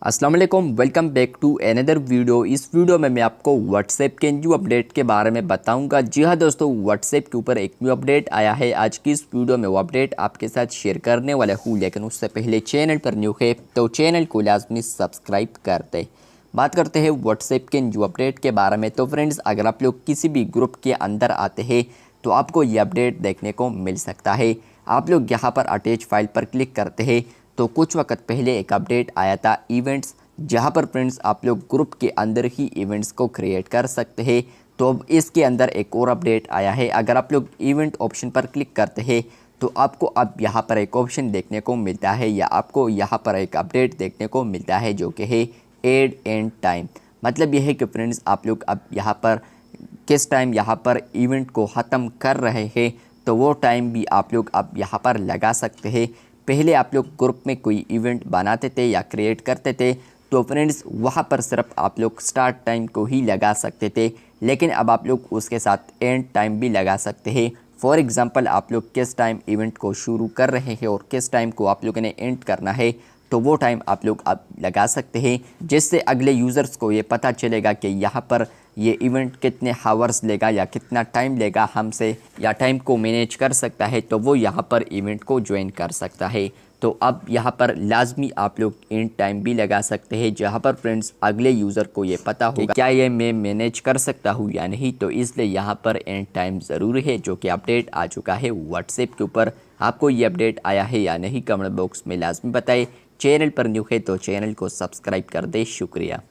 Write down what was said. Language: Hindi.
अस्सलाम वालेकुम, welcome back to another video. इस वीडियो में मैं आपको व्हाट्सएप के न्यू अपडेट के बारे में बताऊंगा। जी हाँ दोस्तों, व्हाट्सएप के ऊपर एक न्यू अपडेट आया है। आज की इस वीडियो में वो अपडेट आपके साथ शेयर करने वाला हूँ, लेकिन उससे पहले चैनल पर न्यू है तो चैनल को लाजमी सब्सक्राइब कर दे। बात करते हैं व्हाट्सएप के न्यू अपडेट के बारे में। तो फ्रेंड्स, अगर आप लोग किसी भी ग्रुप के अंदर आते हैं तो आपको ये अपडेट देखने को मिल सकता है। आप लोग यहाँ पर अटैच फाइल पर क्लिक करते हैं तो कुछ वक्त पहले एक अपडेट आया था इवेंट्स, जहाँ पर फ्रेंड्स आप लोग ग्रुप के अंदर ही इवेंट्स को क्रिएट कर सकते हैं। तो अब इसके अंदर एक और अपडेट आया है। अगर आप लोग इवेंट ऑप्शन पर क्लिक करते हैं तो आपको अब यहाँ पर एक ऑप्शन देखने को मिलता है, या आपको यहाँ पर एक अपडेट देखने को मिलता है जो कि है एड एंड टाइम। मतलब यह है कि फ्रेंड्स आप लोग अब यहाँ पर किस टाइम यहाँ पर इवेंट को ख़त्म कर रहे हैं तो वो टाइम भी आप लोग अब यहाँ पर लगा सकते हैं। पहले आप लोग ग्रुप में कोई इवेंट बनाते थे या क्रिएट करते थे तो फ्रेंड्स वहाँ पर सिर्फ आप लोग स्टार्ट टाइम को ही लगा सकते थे, लेकिन अब आप लोग उसके साथ एंड टाइम भी लगा सकते हैं। फॉर एग्ज़ाम्पल, आप लोग किस टाइम इवेंट को शुरू कर रहे हैं और किस टाइम को आप लोगों ने एंड करना है तो वो टाइम आप लोग अब लगा सकते हैं, जिससे अगले यूज़र्स को ये पता चलेगा कि यहाँ पर ये इवेंट कितने हावर्स लेगा या कितना टाइम लेगा हमसे, या टाइम को मैनेज कर सकता है तो वो यहाँ पर इवेंट को ज्वाइन कर सकता है। तो अब यहाँ पर लाजमी आप लोग एंड टाइम भी लगा सकते हैं, जहाँ पर फ्रेंड्स अगले यूज़र को ये पता होगा क्या ये मैं मैनेज कर सकता हूँ या नहीं। तो इसलिए यहाँ पर एंड टाइम ज़रूरी है, जो कि अपडेट आ चुका है व्हाट्सएप के ऊपर। आपको ये अपडेट आया है या नहीं कमेंट बॉक्स में लाजमी बताएं। चैनल पर न्यू है तो चैनल को सब्सक्राइब कर दे। शुक्रिया।